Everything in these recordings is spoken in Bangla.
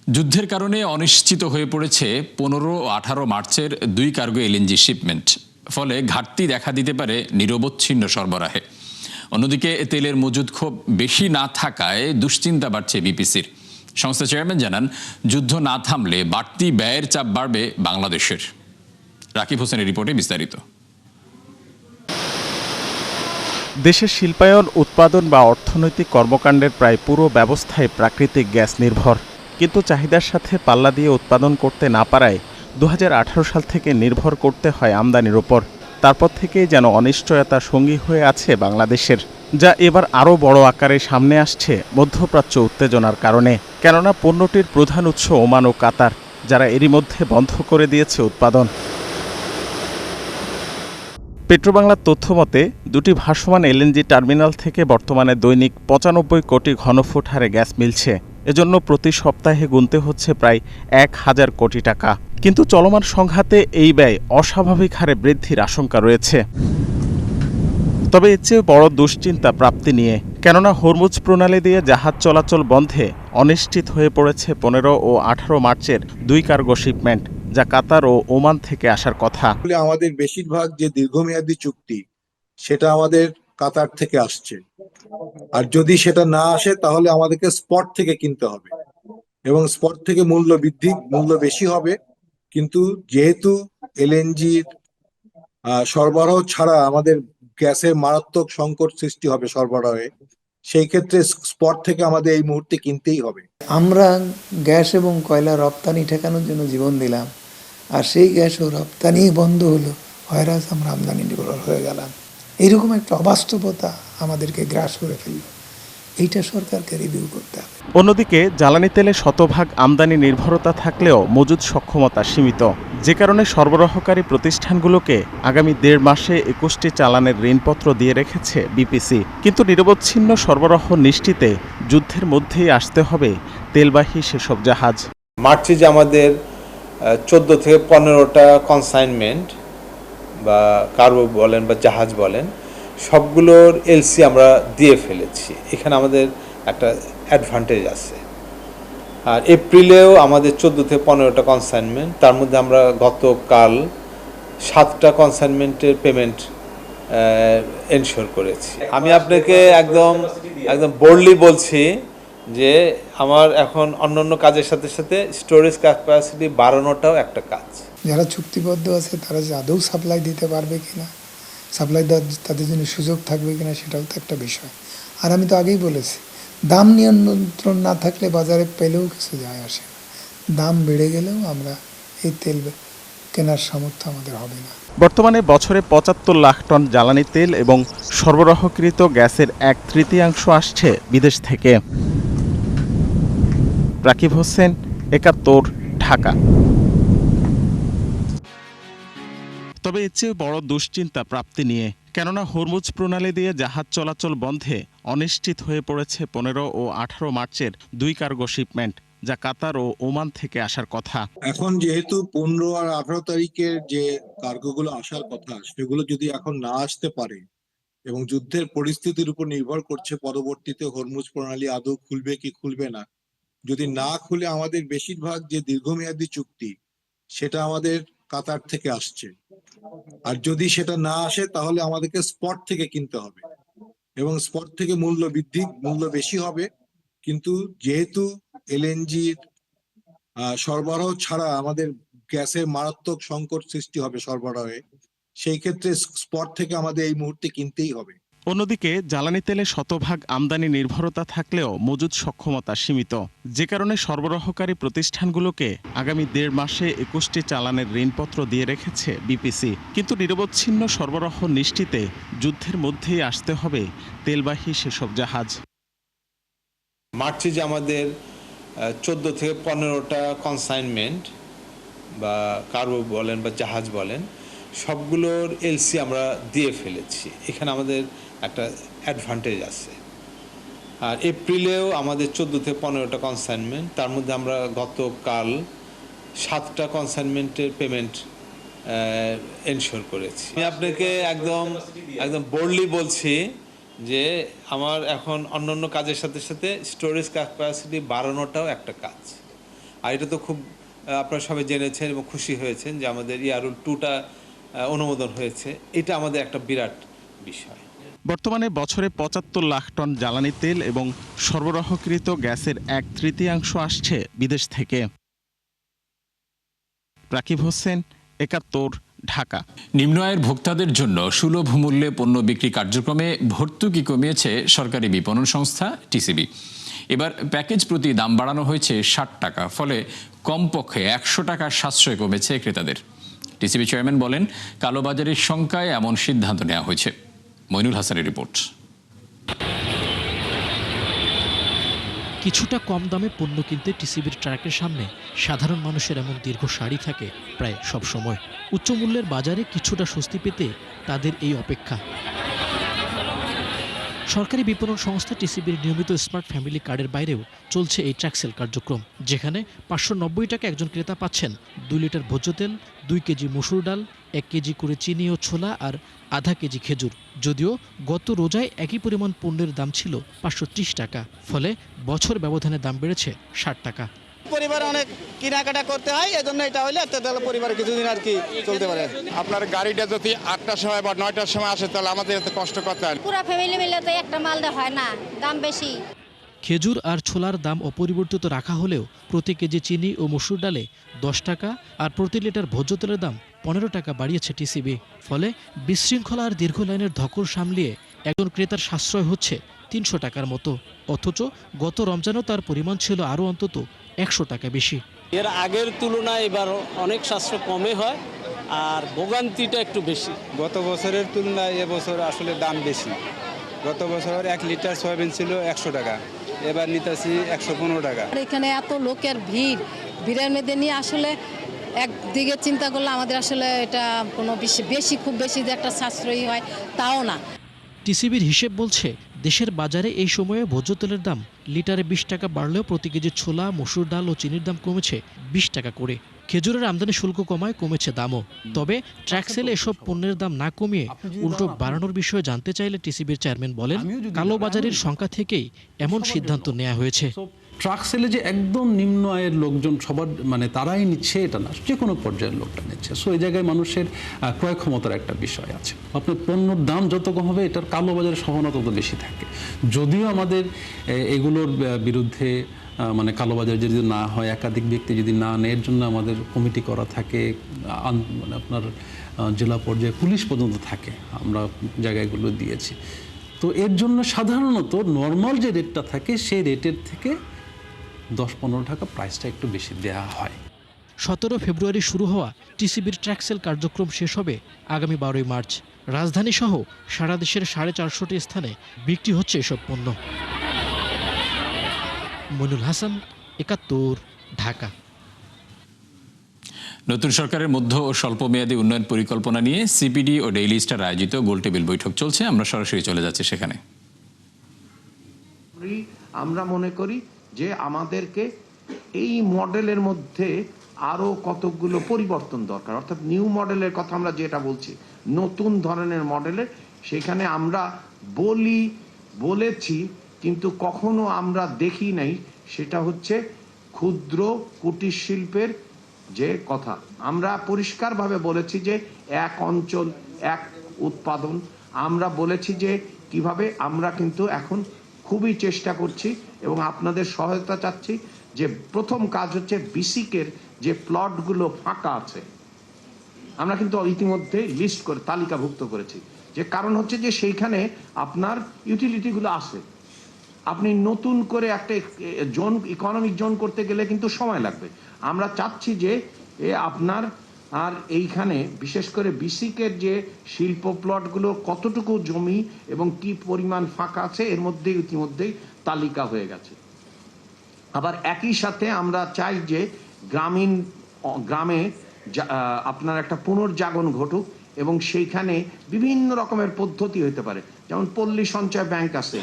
যুদ্ধের কারণে অনিশ্চিত হয়ে পড়েছে 15 ও 18 মার্চের 2 কার্গো এলএনজি শিপমেন্ট। ফলে ঘাটতি দেখা দিতে পারে নিরবচ্ছিন্ন সরবরাহে। অন্যদিকে তেলের মজুদ খুব বেশি না থাকায় দুশ্চিন্তা বাড়ছে বিপিসির। সংস্থা চেয়ারম্যান জানান, যুদ্ধ না থামলে বাড়তি ব্যয়ের চাপ বাড়বে বাংলাদেশের। রাকিব হোসেনের রিপোর্টে বিস্তারিত। দেশের শিল্পায়ন, উৎপাদন বা অর্থনৈতিক কর্মকাণ্ডের প্রায় পুরো ব্যবস্থাই প্রাকৃতিক গ্যাস নির্ভর। কিন্তু চাহিদার সাথে পাল্লা দিয়ে উৎপাদন করতে না পারায় 2018 সাল থেকে নির্ভর করতে হয় আমদানির ওপর। তারপর থেকেই যেন অনিশ্চয়তা সঙ্গী হয়ে আছে বাংলাদেশের, যা এবার আরও বড় আকারে সামনে আসছে মধ্যপ্রাচ্য উত্তেজনার কারণে। কেননা পণ্যটির প্রধান উৎস ওমান ও কাতার, যারা এরই মধ্যে বন্ধ করে দিয়েছে উৎপাদন। পেট্রোবাংলার তথ্য মতে, দুটি ভাসমান এলএনজি টার্মিনাল থেকে বর্তমানে দৈনিক 95 কোটি ঘনফুট হারে গ্যাস মিলছে। এজন্য প্রতি সপ্তাহে গুনতে হচ্ছে প্রায় 1000 কোটি টাকা। কিন্তু চলমান সংঘাতে এই ব্যয় অস্বাভাবিক হারে বৃদ্ধির আশঙ্কা রয়েছে। তবে এর চেয়ে বড় দুশ্চিন্তা প্রাপ্তি নিয়ে। কেননা হরমুজ প্রণালী দিয়ে জাহাজ চলাচল বন্ধে অনিশ্চিত হয়ে পড়েছে 15 ও 18 মার্চের 2 কার্গো শিপমেন্ট, যা কাতার ও ওমান থেকে আসার কথা। আমাদের বেশিরভাগ যে দীর্ঘমেয়াদী চুক্তি, সেটা আমাদের কাতার থেকে আসছে। আর যদি সেটা না আসে তাহলে আমাদেরকে স্পট থেকে কিনতে হবে, এবং স্পট থেকে মূল্য বেশি হবে। কিন্তু যেহেতু এলএনজির সরবরাহ ছাড়া আমাদের গ্যাসের মারাত্মক সংকট সৃষ্টি হবে সরবরাহে, সেই ক্ষেত্রে স্পট থেকে আমাদের এই মুহূর্তে কিনতেই হবে। আমরা গ্যাস এবং কয়লা রপ্তানি ঠেকানোর জন্য জীবন দিলাম, আর সেই গ্যাস ও রপ্তানি বন্ধ হলো, হয়রাস আমরা আমদানি নির্ভর হয়ে গেলাম। এইরকম একটা অবাস্তবতা আমাদেরকে গ্রাস করে ফেলল। এইটা সরকারকে রিভিউ করতে হবে। অন্যদিকে জ্বালানি তেলে শতভাগ আমদানি নির্ভরতা থাকলেও মজুদ সক্ষমতা সীমিত, যে কারণে সরবরাহকারী প্রতিষ্ঠানগুলোকে আগামী 1.5 মাসে 21টি চালানের ঋণপত্র দিয়ে রেখেছে বিপিসি। কিন্তু নিরবচ্ছিন্ন সরবরাহ নিশ্চিতে যুদ্ধের মধ্যেই আসতে হবে তেলবাহী সেসব জাহাজ। মার্চে যে আমাদের 14 থেকে 15টা কনসাইনমেন্ট বা কার্গো বলেন বা জাহাজ বলেন, সবগুলোর এলসি আমরা দিয়ে ফেলেছি। এখানে আমাদের একটা অ্যাডভান্টেজ আছে। আর এপ্রিলেও আমাদের 14 থেকে 15টা কনসাইনমেন্ট, তার মধ্যে আমরা গতকাল 7টা কনসাইনমেন্টের পেমেন্ট এনশিওর করেছি। আমি আপনাকে একদম বোল্ডলি বলছি যে আমার এখন অন্যান্য কাজের সাথে সাথে স্টোরেজ ক্যাপাসিটি বাড়ানোটাও একটা কাজ। যারা চুক্তিবদ্ধ আছে তারা যে আদৌ সাপ্লাই দিতে পারবে কিনা, সাপ্লাই দেওয়ার তাদের জন্য সুযোগ থাকবে কিনা, সেটাও তো একটা বিষয়। আর আমি তো আগেই বলেছি, দাম নিয়ন্ত্রণ না থাকলে বাজারে পেলেও কিছু যায় আসে না। দাম বেড়ে গেলেও আমরা এই তেল কেনার সামর্থ্য আমাদের হবে না। বর্তমানে বছরে 75 লাখ টন জ্বালানি তেল এবং সরবরাহকৃত গ্যাসের 1/3 আসছে বিদেশ থেকে। রাকিব হোসেন, 71, ঢাকা। তবে এর চেয়ে বড় দুশ্চিন্তা প্রাপ্তি নিয়ে। কেননা হরমুজ প্রণালী দিয়ে জাহাজ চলাচল বন্ধে অনিশ্চিত হয়ে পড়েছে 15 ও 18 মার্চের 2 কার্গো শিপমেন্ট, যা কাতার ও ওমান থেকে আসার কথা। এখন যেহেতু 15 আর 18 তারিখের যে কার্গোগুলো আসার কথা, সেগুলো যদি এখন না আসতে পারে, এবং যুদ্ধের পরিস্থিতির উপর নির্ভর করছে পরবর্তীতে হরমুজ প্রণালী আদৌ খুলবে কি খুলবে না। যদি না খুলে আমাদের বেশিরভাগ যে দীর্ঘমেয়াদী চুক্তি, সেটা আমাদের কাতার থেকে আসছে। আর যদি সেটা না আসে তাহলে আমাদেরকে স্পট থেকে কিনতে হবে, এবং স্পট থেকে মূল্য বেশি হবে। কিন্তু যেহেতু এলএনজির সরবরাহ ছাড়া আমাদের গ্যাসের মারাত্মক সংকট সৃষ্টি হবে সরবরাহে, সেই ক্ষেত্রে স্পট থেকে আমাদের এই মুহূর্তে কিনতেই হবে। অন্যদিকে জ্বালানি তেলে শতভাগ আমদানি নির্ভরতা থাকলেও মজুদ সক্ষমতা সীমিত, যে কারণে সরবরাহকারী প্রতিষ্ঠানগুলোকে আগামী 1.5 মাসে 21টি চালানের ঋণপত্র দিয়ে রেখেছে বিপিসি। কিন্তু নিরবচ্ছিন্ন সরবরাহ নিশ্চিতে যুদ্ধের মধ্যেই আসতে হবে তেলবাহী সেসব জাহাজ। মার্চে যে আমাদের 14 থেকে 15টা কনসাইনমেন্ট বা কার্গো বলেন বা জাহাজ বলেন, সবগুলোর এলসি আমরা দিয়ে ফেলেছি। এখানে আমাদের একটা অ্যাডভান্টেজ আছে। আর এপ্রিলেও আমাদের 14 থেকে 15টা কনসাইনমেন্ট, তার মধ্যে আমরা গতকাল 7টা কনসাইনমেন্টের পেমেন্ট এনশিওর করেছি। আমি আপনাকে একদম বোল্ডলি বলছি যে আমার এখন অন্যান্য কাজের সাথে সাথে স্টোরেজ ক্যাপাসিটি বাড়ানোটাও একটা কাজ। আর এটা তো খুব আপনারা সবাই জেনেছেন এবং খুশি হয়েছেন যে আমাদের ইয়ারুল 2টা অনুমোদন হয়েছে। এটা আমাদের একটা বিরাট বিষয়। বর্তমানে বছরে ৭৫ লাখ টন জ্বালানি তেল এবং সরবরাহকৃত গ্যাসের ১/৩ আসছে বিদেশ থেকে। রাকিব হোসেন, ৭১, ঢাকা। নিম্ন আয়ের ভোক্তাদের জন্য সুলভ মূল্যে পণ্য বিক্রি কার্যক্রমে ভর্তুকি কমিয়েছে সরকারি বিপণন সংস্থা টিসিবি। এবার প্যাকেজ প্রতি দাম বাড়ানো হয়েছে ৬০ টাকা, ফলে কমপক্ষে ১০০ টাকার সাশ্রয় কমেছে ক্রেতাদের। টিসিবি চেয়ারম্যান বলেন, কালোবাজারের শঙ্কায় এমন সিদ্ধান্ত নেওয়া হয়েছে। মইনুল হাসানের রিপোর্ট। কিছুটা কম দামে পণ্য কিনতে টিসিবির ট্রাকের সামনে সাধারণ মানুষের এমন দীর্ঘ সারি থাকে প্রায় সব সময়। উচ্চ মূল্যের বাজারে কিছুটা স্বস্তি পেতে তাদের এই অপেক্ষা। সরকারি বিপণন সংস্থা টিসিবির নিয়মিত স্মার্ট ফ্যামিলি কার্ডের বাইরেও চলছে এই ট্রাক সেল কার্যক্রম, যেখানে ৫৯০ টাকা একজন ক্রেতা পাচ্ছেন ২ লিটার ভোজ্য তেল, ২ কেজি মসুর ডাল, ১ কেজি করে চিনি ও ছোলা আর আধা কেজি খেজুর। যদিও গত রোজায় একই পরিমাণ পণ্যের দাম ছিল ৫৩০ টাকা, ফলে বছর ব্যবধানে দাম বেড়েছে ৬০ টাকা। পরিবারে অনেক কেনাকাটা করতে হয়, এজন্য এটা হলে তাহলে পরিবারে কিছুদিন আর কি চলতে পারে। আপনার গাড়িটা যদি ৮টার সময় বা 9টার সময় আসে তাহলে আমাদের এত কষ্ট করতে হয়। পুরো ফ্যামিলি মিলে তো একটা মালদা হয় না, দাম বেশি। খেজুর আর ছোলার দাম অপরিবর্তিত রাখা হলেও প্রতি কেজি চিনি ও মসুর ডালে ১০ টাকা আর প্রতি লিটার ভোজ্য তেলের দাম ১৫ টাকা বাড়িয়েছে টিসিবি। ফলে বিশৃঙ্খলা আর দীর্ঘ লাইনের ধকল সামলিয়ে একজন ক্রেতার সাশ্রয় হচ্ছে ৩০০ টাকার মতো। অথচ গত রমজানও তার পরিমাণ ছিল আরও অন্তত ১০০ টাকা বেশি। এর আগের তুলনায় এবার অনেক সাশ্রয় কমে হয় আর ভোগান্তিটা একটু বেশি। গত বছরের তুলনায় এবছর আসলে দাম বেশি। গত বছর ১ লিটার সয়াবিন ছিল ১০০ টাকা, এবার নিতেছি ১১৫ টাকা। এখানে এত লোকের ভিড়ের মধ্যে নিয়ে আসলে একদিকে চিন্তা করলে আমাদের আসলে এটা কোনো খুব বেশি যে একটা সাশ্রয়ী হয় তাও না। টিসিবির হিসেব বলছে, দেশের বাজারে এই সময়ে ভোজ্য তেলের দাম লিটারে ২০ টাকা বাড়লেও প্রতি কেজি ছোলা, মসুর ডাল ও চিনির দাম কমেছে ২০ টাকা করে। খেজুরের আমদানি শুল্ক কমায় কমেছে দামও। তবে ট্রাক সেলে এসব পণ্যের দাম না কমিয়ে উল্টো বাড়ানোর বিষয়ে জানতে চাইলে টিসিবির চেয়ারম্যান বলেন, কালোবাজারের সংখ্যা থেকেই এমন সিদ্ধান্ত নেওয়া হয়েছে। ট্রাক সেলে যে একদম নিম্ন আয়ের লোকজন সবার তারাই নিচ্ছে এটা না, যে কোনো পর্যায়ের লোকটা নিচ্ছে। সো এই জায়গায় মানুষের ক্রয় ক্ষমতার একটা বিষয় আছে। আপনার পণ্যর দাম যত কম হবে এটার কালোবাজারের সম্ভাবনা তত বেশি থাকে। যদিও আমাদের এগুলোর বিরুদ্ধে কালোবাজার যদি না হয়, একাধিক ব্যক্তি যদি না নেয়, এর জন্য আমাদের কমিটি করা থাকে, আপনার জেলা পর্যায়ে পুলিশ পর্যন্ত থাকে, আমরা জায়গাগুলো দিয়েছি। তো এর জন্য সাধারণত নর্মাল যে রেটটা থাকে সেই রেটের থেকে ১০-১৫ টাকা প্রাইসটা একটু বেশি দেওয়া হয়। ১৭ ফেব্রুয়ারি শুরু হওয়া টিসিবির ট্রাক সেল কার্যক্রম শেষ হবে আগামী ১২ মার্চ। রাজধানী সহ সারা দেশের ৪৫০টি স্থানে বিক্রি হচ্ছে এসব পণ্য। মইনুল হাসান, ৭১, ঢাকা। নতুন সরকারের মধ্য ও স্বল্প মেয়াদী উন্নয়ন পরিকল্পনা নিয়ে সিপিডি ও ডেইলি স্টার আয়োজিত গোলটেবিল বৈঠক চলছে। আমরা সরাসরি চলে যাচ্ছি সেখানে। আমরা মনে করি যে আমাদেরকে এই মডেলের মধ্যে আরো কতগুলো পরিবর্তন দরকার, অর্থাৎ নিউ মডেলের কথা আমরা যেটা বলছি, নতুন ধরনের মডেলের, সেখানে আমরা বলেছি কিন্তু কখনো আমরা দেখি নাই, সেটা হচ্ছে ক্ষুদ্র কুটির শিল্পের যে কথা। আমরা পরিষ্কারভাবে বলেছি যে এক অঞ্চল এক উৎপাদন। আমরা বলেছি যে কিভাবে আমরা কিন্তু এখন খুবই চেষ্টা করছি এবং আপনাদের সহায়তা চাচ্ছি যে প্রথম কাজ হচ্ছে বিসিকের যে প্লটগুলো ফাঁকা আছে আমরা কিন্তু ইতিমধ্যে লিস্ট করে তালিকাভুক্ত করেছি, যে কারণ হচ্ছে যে সেইখানে আপনার ইউটিলিটিগুলো আছে। আপনি নতুন করে একটা জোন, ইকোনমিক জোন করতে গেলে কিন্তু সময় লাগবে। আমরা চাচ্ছি যে আপনার আর এইখানে বিশেষ করে বিসিকের যে শিল্প প্লটগুলো কতটুকু জমি এবং কি পরিমাণ ফাঁকা আছে এর মধ্যে ইতিমধ্যেই তালিকা হয়ে গেছে। আবার একই সাথে আমরা চাই যে গ্রামে আপনার একটা পুনর্জাগরণ ঘটুক এবং সেইখানে বিভিন্ন রকমের পদ্ধতি হতে পারে, যেমন পল্লী সঞ্চয় ব্যাংক আছে,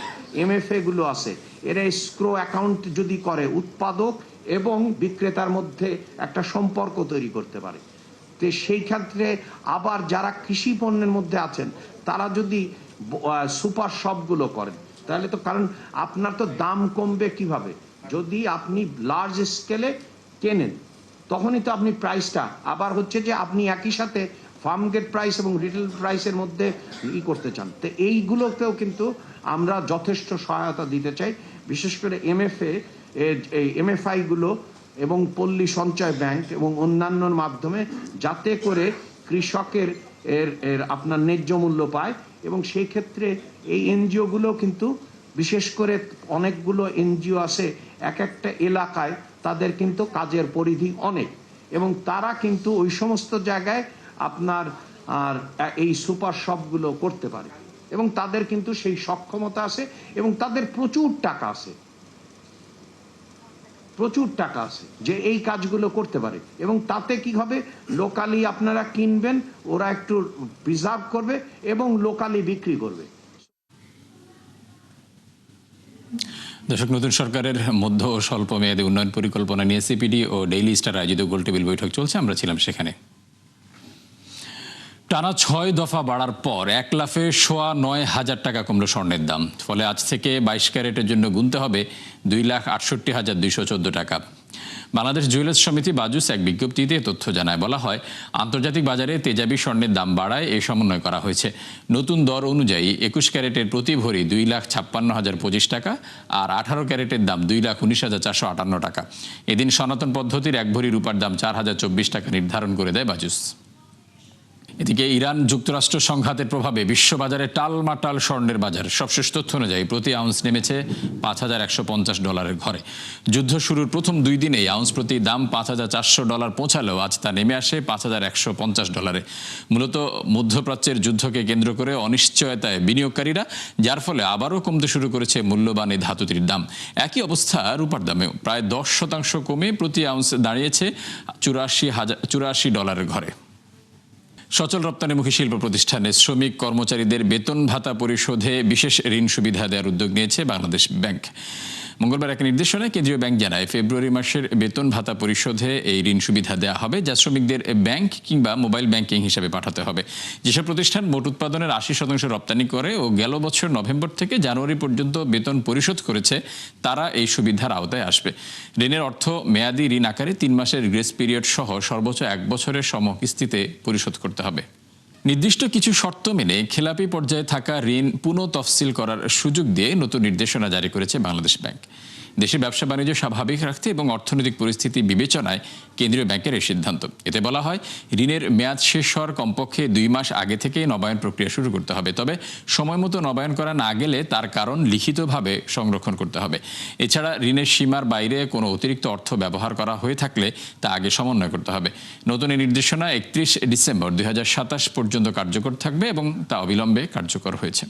MFA গুলো আছে, এরা স্ক্রো অ্যাকাউন্ট যদি করে উৎপাদক এবং বিক্রেতার মধ্যে একটা সম্পর্ক তৈরি করতে পারে। তো সেই ক্ষেত্রে আবার যারা কৃষি পণ্যের মধ্যে আছেন তারা যদি সুপার শপগুলো করেন তাহলে তো, কারণ আপনার তো দাম কমবে কিভাবে, যদি আপনি লার্জ স্কেলে কেনেন, তখনই তো আপনি প্রাইসটা আবার হচ্ছে যে আপনি একই সাথে ফার্ম গেট প্রাইস এবং রিটেল প্রাইসের মধ্যে করতে চান। তো এইগুলোকেও কিন্তু আমরা যথেষ্ট সহায়তা দিতে চাই, বিশেষ করে এমএফআইগুলো এবং পল্লী সঞ্চয় ব্যাংক এবং অন্যান্যর মাধ্যমে, যাতে করে কৃষকের এর আপনার ন্যায্য মূল্য পায়। এবং সেই ক্ষেত্রে এই এনজিওগুলো কিন্তু, বিশেষ করে অনেকগুলো এনজিও আছে এক একটা এলাকায়, তাদের কিন্তু কাজের পরিধি অনেক, এবং তারা কিন্তু ওই সমস্ত জায়গায় আপনার এই সুপার শপগুলো করতে পারে, এবং তাদের কিন্তু সেই সক্ষমতা আছে, এবং তাদের প্রচুর টাকা আছে যে এই কাজগুলো করতে পারে। এবং তাতে কি হবে, লোকালি আপনারা কিনবেন, ওরা একটু প্রিজার্ভ করবে এবং লোকালি বিক্রি করবে। দর্শক, নতুন সরকারের মধ্য ও স্বল্প মেয়াদী উন্নয়ন পরিকল্পনা নিয়ে সিপিডি ও ডেইলি স্টার আয়োজিত গোলটেবিল বৈঠক চলছে, আমরা ছিলাম সেখানে। টানা 6 দফা বাড়ার পর 1,09,000 টাকা কমল স্বর্ণের দাম। ফলে আজ থেকে 22 ক্যারেটের জন্য গুনতে হবে 2,68,214 টাকা। বাংলাদেশ জুয়েলার্স সমিতি বাজুস এক বিজ্ঞপ্তিতে তথ্য জানায়। বলা হয়, আন্তর্জাতিক বাজারে তেজাবি স্বর্ণের দাম বাড়ায় এই সমন্বয় করা হয়েছে। নতুন দর অনুযায়ী 21 ক্যারেটের প্রতি ভরি 2,56,025 টাকা আর 18 ক্যারেটের দাম 2,19,458 টাকা। এদিন সনাতন পদ্ধতির এক ভরি রূপার দাম 4,024 টাকা নির্ধারণ করে দেয় বাজুস। এদিকে ইরান যুক্তরাষ্ট্র সংঘাতের প্রভাবে বিশ্ববাজারে টালমাটাল স্বর্ণের বাজার। সবশেষ তথ্য অনুযায়ী প্রতি আউন্স নেমেছে $5,150 ঘরে। যুদ্ধ শুরুর প্রথম 2 দিনেই আউন্স প্রতি দাম $5,400 পৌঁছালেও আজ তা নেমে আসে $5,150। মূলত মধ্যপ্রাচ্যের যুদ্ধকে কেন্দ্র করে অনিশ্চয়তায় বিনিয়োগকারীরা, যার ফলে আবারও কমতে শুরু করেছে মূল্যবান এই ধাতুটির দাম। একই অবস্থা রূপার দামেও প্রায় 10% কমে প্রতি আউন্স দাঁড়িয়েছে $84 ঘরে। সচল রপ্তানিমুখী শিল্প প্রতিষ্ঠানে শ্রমিক কর্মচারীদের বেতন ভাতা পরিশোধে বিশেষ ঋণ সুবিধা দেওয়ার উদ্যোগ নিয়েছে বাংলাদেশ ব্যাংক। মঙ্গলবার এক নির্দেশনায় কেন্দ্রীয় ব্যাংক জানায়, ফেব্রুয়ারি মাসের বেতন ভাতা পরিশোধে এই ঋণ সুবিধা দেওয়া হবে, যা শ্রমিকদের ব্যাংক কিংবা মোবাইল ব্যাংকিং হিসাবে পাঠাতে হবে। যেসব প্রতিষ্ঠান মোট উৎপাদনের 80% রপ্তানি করে ও গেল বছর নভেম্বর থেকে জানুয়ারি পর্যন্ত বেতন পরিশোধ করেছে, তারা এই সুবিধার আওতায় আসবে। ঋণের অর্থ মেয়াদি ঋণ আকারে 3 মাসের গ্রেস পিরিয়ড সহ সর্বোচ্চ 1 বছরের সমকিস্তিতে পরিশোধ করতে হবে। নির্দিষ্ট কিছু শর্ত মেনে খেলাপি পর্যায়ে থাকা ঋণ পুনঃ তফসিল করার সুযোগ দিয়ে নতুন নির্দেশনা জারি করেছে বাংলাদেশ ব্যাংক। দেশের ব্যবসা বাণিজ্য স্বাভাবিক রাখতে এবং অর্থনৈতিক পরিস্থিতি বিবেচনায় কেন্দ্রীয় ব্যাংকের এই সিদ্ধান্ত। এতে বলা হয়, ঋণের মেয়াদ শেষ হওয়ার কমপক্ষে 2 মাস আগে থেকেই নবায়ন প্রক্রিয়া শুরু করতে হবে। তবে সময় মতো নবায়ন করা না গেলে তার কারণ লিখিতভাবে সংরক্ষণ করতে হবে। এছাড়া ঋণের সীমার বাইরে কোনো অতিরিক্ত অর্থ ব্যবহার করা হয়ে থাকলে তা আগে সমন্বয় করতে হবে। নতুন এই নির্দেশনা 31 ডিসেম্বর 2027 পর্যন্ত কার্যকর থাকবে এবং তা অবিলম্বে কার্যকর হয়েছে।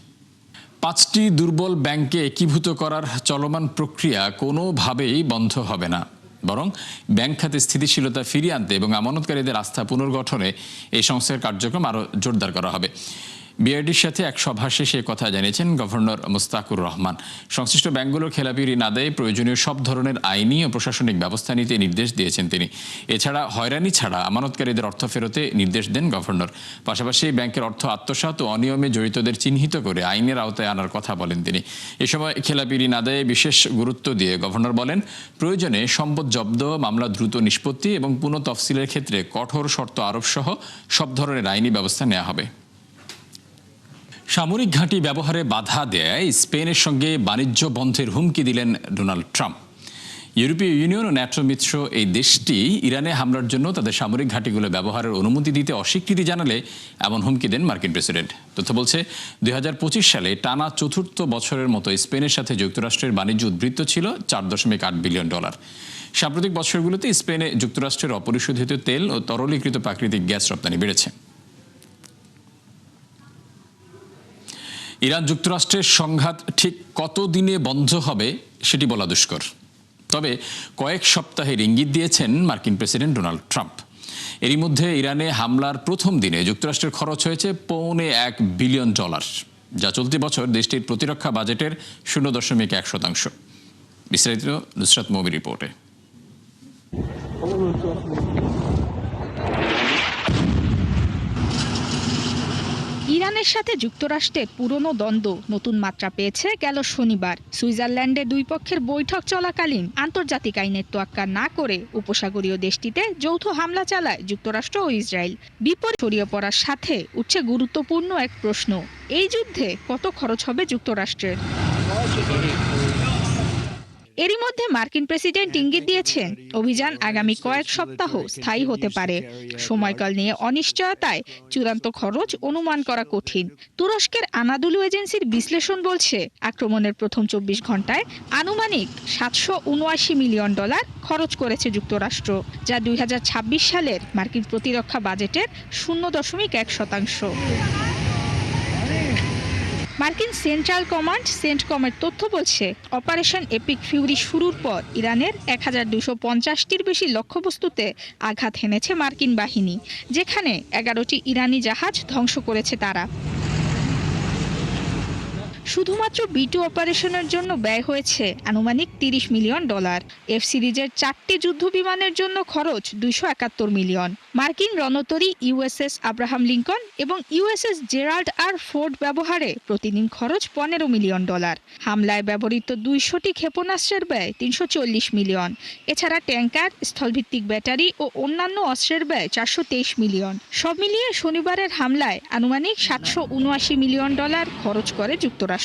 5টি দুর্বল ব্যাংকে একীভূত করার চলমান প্রক্রিয়া কোনোভাবেই বন্ধ হবে না, বরং ব্যাংক খাতে স্থিতিশীলতা ফিরিয়ে আনতে এবং আমানতকারীদের আস্থা পুনর্গঠনে এই সংস্থার কার্যক্রম আরও জোরদার করা হবে। বিআরডির সাথে এক সভা শেষে কথা জানিয়েছেন গভর্নর মুস্তাকুর রহমান। সংশ্লিষ্ট ব্যাংকগুলোর খেলাপি ঋণ আদায়ে প্রয়োজনীয় সব ধরনের আইনি ও প্রশাসনিক ব্যবস্থা নিতে নির্দেশ দিয়েছেন তিনি। এছাড়া হয়রানি ছাড়া আমানতকারীদের অর্থ ফেরতে নির্দেশ দেন গভর্নর। পাশাপাশি ব্যাংকের অর্থ আত্মসাৎ ও অনিয়মে জড়িতদের চিহ্নিত করে আইনের আওতায় আনার কথা বলেন তিনি। এ সময় খেলাপি ঋণ আদায়ে বিশেষ গুরুত্ব দিয়ে গভর্নর বলেন, প্রয়োজনে সম্পদ জব্দ, মামলা দ্রুত নিষ্পত্তি এবং পুনঃ তফসিলের ক্ষেত্রে কঠোর শর্ত আরোপ সহ সব ধরনের আইনি ব্যবস্থা নেওয়া হবে। সামরিক ঘাঁটি ব্যবহারে বাধা দেয় স্পেনের সঙ্গে বাণিজ্য বন্ধের হুমকি দিলেন ডোনাল্ড ট্রাম্প। ইউরোপীয় ইউনিয়ন ও ন্যাটো মিত্র এই দেশটি ইরানে হামলার জন্য তাদের সামরিক ঘাঁটিগুলো ব্যবহারের অনুমতি দিতে অস্বীকৃতি জানালে এমন হুমকি দেন মার্কিন প্রেসিডেন্ট। তথ্য বলছে, 2025 সালে টানা 4র্থ বছরের মতো স্পেনের সাথে যুক্তরাষ্ট্রের বাণিজ্য উদ্বৃত্ত ছিল $4.8 বিলিয়ন। সাম্প্রতিক বছরগুলোতে স্পেনে যুক্তরাষ্ট্রের অপরিশোধিত তেল ও তরলীকৃত প্রাকৃতিক গ্যাস রপ্তানি বেড়েছে। ইরান যুক্তরাষ্ট্রের সংঘাত ঠিক কতদিনে বন্ধ হবে সেটি বলা দুষ্কর। তবে কয়েক সপ্তাহের ইঙ্গিত দিয়েছেন মার্কিন প্রেসিডেন্ট ডোনাল্ড ট্রাম্প। এরই মধ্যে ইরানে হামলার প্রথম দিনে যুক্তরাষ্ট্রের খরচ হয়েছে $1.25 বিলিয়ন, যা চলতি বছর দেশটির প্রতিরক্ষা বাজেটের 0.1%। বিস্তারিত নুসরাত মবির রিপোর্টে। ইরান ইরানের সাথে যুক্তরাষ্ট্রের পুরনো দ্বন্দ্ব নতুন মাত্রা পেয়েছে গেল শনিবার। সুইজারল্যান্ডে দুই পক্ষের বৈঠক চলাকালীন আন্তর্জাতিক আইনের তোয়াক্কা না করে উপসাগরীয় দেশটিতে যৌথ হামলা চালায় যুক্তরাষ্ট্র ও ইসরায়েল। বিপদ ছড়িয়ে পড়ার সাথে উঠছে গুরুত্বপূর্ণ এক প্রশ্ন, এই যুদ্ধে কত খরচ হবে যুক্তরাষ্ট্রের? এরই মধ্যে মার্কিন প্রেসিডেন্ট ইঙ্গিত দিয়েছেন অভিযান আগামী কয়েক সপ্তাহ স্থায়ী হতে পারে। সময়কাল নিয়ে অনিশ্চয়তায় চূড়ান্ত খরচ অনুমান করা কঠিন। তুরস্কের আনাদুলু এজেন্সির বিশ্লেষণ বলছে আক্রমণের প্রথম 24 ঘন্টায় আনুমানিক $779 মিলিয়ন খরচ করেছে যুক্তরাষ্ট্র, যা 2026 সালের মার্কিন প্রতিরক্ষা বাজেটের 0.1%। মার্কিন সেন্ট্রাল কমান্ড সেন্টকমের তথ্য বলছে অপারেশন এপিক ফিউরি শুরুর পর ইরানের 1250টির বেশি লক্ষ্যবস্তুতে আঘাত হেনেছে মার্কিন বাহিনী, যেখানে 11টি ইরানি জাহাজ ধ্বংস করেছে তারা। শুধুমাত্র B2 অপারেশনের জন্য ব্যয় হয়েছে আনুমানিক $30 মিলিয়ন। এফ সিরিজের 4টি যুদ্ধ বিমানের জন্য খরচ $271 মিলিয়ন। মার্কিন রণতরী ইউএসএস আব্রাহাম লিঙ্কন এবং ইউএসএস জেরাল্ড আর ফোর্ড ব্যবহারে প্রতিদিন খরচ $15 মিলিয়ন। হামলায় ব্যবহৃত 200টি ক্ষেপণাস্ত্রের ব্যয় $340 মিলিয়ন। এছাড়া ট্যাঙ্কার, স্থলভিত্তিক ব্যাটারি ও অন্যান্য অস্ত্রের ব্যয় $423 মিলিয়ন। সব মিলিয়ে শনিবারের হামলায় আনুমানিক $779 মিলিয়ন খরচ করে যুক্তরাষ্ট্র।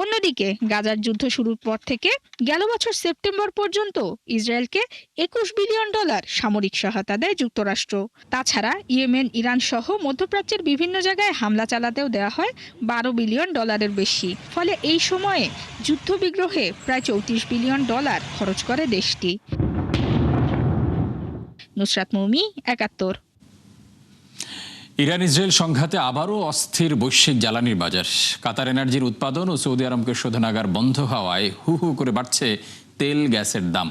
অন্যদিকে গাজার যুদ্ধ শুরুর পর থেকে গেল বছর সেপ্টেম্বর পর্যন্ত ইসরায়েলকে $21 বিলিয়ন সামরিক সহায়তা দেয় যুক্তরাষ্ট্র। তাছাড়া ইয়েমেন, ইরান সহ মধ্যপ্রাচ্যের বিভিন্ন জায়গায় হামলা চালাতেও দেওয়া হয় $12 বিলিয়ন বেশি। ফলে এই সময়ে যুদ্ধবিগ্রহে প্রায় $34 বিলিয়ন খরচ করে দেশটি। নুসরাত মৌমি, ৭১। ইরান ইসরায়েল সংঘাতে আবারও অস্থির বৈশ্বিক জ্বালানির বাজার। কাতার এনার্জির উৎপাদন ও সৌদি আরবের শোধনাগার বন্ধ হওয়ায় হু হু করে বাড়ছে তেল গ্যাসের দাম।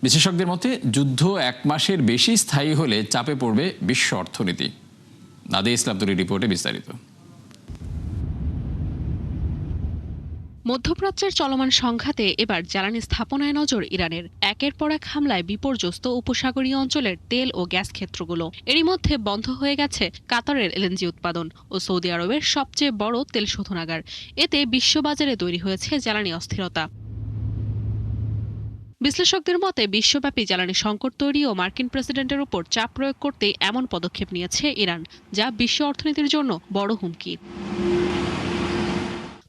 বিশেষজ্ঞদের মতে যুদ্ধ 1 মাসের বেশি স্থায়ী হলে চাপে পড়বে বিশ্ব অর্থনীতি। নাদিয়া ইসলাম তুলির রিপোর্টে বিস্তারিত। মধ্যপ্রাচ্যের চলমান সংঘাতে এবার জ্বালানি স্থাপনায় নজর ইরানের। একের পর এক হামলায় বিপর্যস্ত উপসাগরীয় অঞ্চলের তেল ও গ্যাস ক্ষেত্রগুলো। এরই মধ্যে বন্ধ হয়ে গেছে কাতারের এলএনজি উৎপাদন ও সৌদি আরবের সবচেয়ে বড় তেল শোধনাগার। এতে বিশ্ববাজারে তৈরি হয়েছে জ্বালানি অস্থিরতা। বিশ্লেষকদের মতে বিশ্বব্যাপী জ্বালানি সংকট তৈরি ও মার্কিন প্রেসিডেন্টের উপর চাপ প্রয়োগ করতে এমন পদক্ষেপ নিয়েছে ইরান, যা বিশ্ব অর্থনীতির জন্য বড় হুমকি।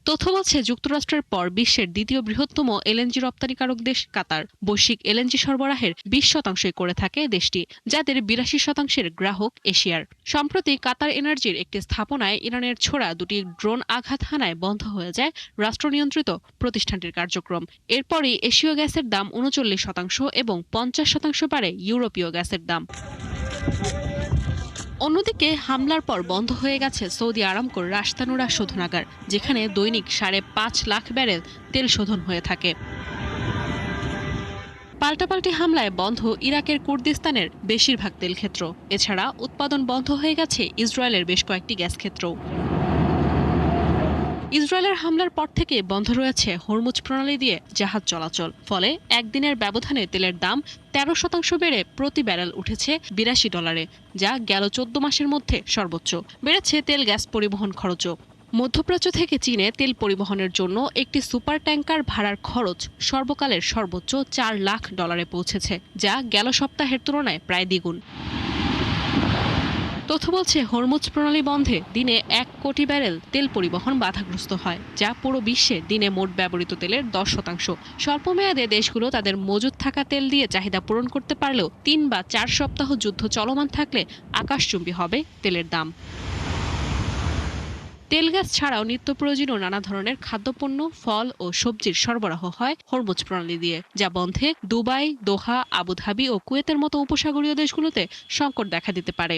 তথ্য বলছে যুক্তরাষ্ট্রের পর বিশ্বের দ্বিতীয় বৃহত্তম এলএনজি রপ্তানিকারক দেশ কাতার। বৈশ্বিক এলএনজি সরবরাহের 20% করে থাকে দেশটি, যাদের 82% গ্রাহক এশিয়ার। সম্প্রতি কাতার এনার্জির একটি স্থাপনায় ইরানের ছোড়া 2টি ড্রোন আঘাত হানায় বন্ধ হয়ে যায় রাষ্ট্রনিয়ন্ত্রিত প্রতিষ্ঠানটির কার্যক্রম। এরপরই এশীয় গ্যাসের দাম 39% এবং 50% বাড়ে ইউরোপীয় গ্যাসের দাম। অন্যদিকে হামলার পর বন্ধ হয়ে গেছে সৌদি আরামকোর রাস তানুরা শোধনাগার, যেখানে দৈনিক 5.5 লাখ ব্যারেল তেল শোধন হয়ে থাকে। পাল্টাপাল্টি হামলায় বন্ধ ইরাকের কুর্দিস্তানের বেশিরভাগ তেল ক্ষেত্র। এছাড়া উৎপাদন বন্ধ হয়ে গেছে ইসরায়েলের বেশ কয়েকটি গ্যাস ক্ষেত্রও। ইসরায়েলের হামলার পর থেকে বন্ধ রয়েছে হরমুজ প্রণালী দিয়ে জাহাজ চলাচল। ফলে একদিনের ব্যবধানে তেলের দাম 13% বেড়ে প্রতি ব্যারেল উঠেছে $82, যা গেল 14 মাসের মধ্যে সর্বোচ্চ। বেড়েছে তেল গ্যাস পরিবহন খরচও। মধ্যপ্রাচ্য থেকে চীনে তেল পরিবহনের জন্য একটি সুপার ট্যাঙ্কার ভাড়ার খরচ সর্বকালের সর্বোচ্চ $4 লাখ পৌঁছেছে, যা গেল সপ্তাহের তুলনায় প্রায় দ্বিগুণ। তথ্য বলছে হরমুজ প্রণালী বন্ধে দিনে 1 কোটি ব্যারেল তেল পরিবহন বাধাগ্রস্ত হয়, যা পুরো বিশ্বে দিনে মোট ব্যবহৃত তেলের 10%। স্বল্প মেয়াদে দেশগুলো তাদের মজুদ থাকা তেল দিয়ে চাহিদা পূরণ করতে পারলেও 3 বা 4 সপ্তাহ যুদ্ধ চলমান থাকলে আকাশচুম্বী হবে তেলের দাম। তেল গ্যাস ছাড়াও নিত্য প্রয়োজনীয় নানা ধরনের খাদ্যপণ্য, ফল ও সবজির সরবরাহ হয় হরমুজ প্রণালী দিয়ে, যা বন্ধে দুবাই, দোহা, আবুধাবি ও কুয়েতের মতো উপসাগরীয় দেশগুলোতে সংকট দেখা দিতে পারে।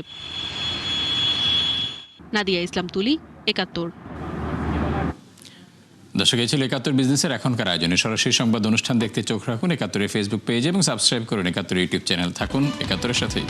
নাদিয়া ইসলাম তুলি, ৭১। দর্শক, এই ছিল ৭১ বিজনেসের এখনকার আয়োজনে। সরাসরি সংবাদ অনুষ্ঠান দেখতে চোখ রাখুন ৭১ ফেসবুক পেজ এবং সাবস্ক্রাইব করুন ৭১ ইউটিউব চ্যানেল। থাকুন ৭১-এর সাথেই।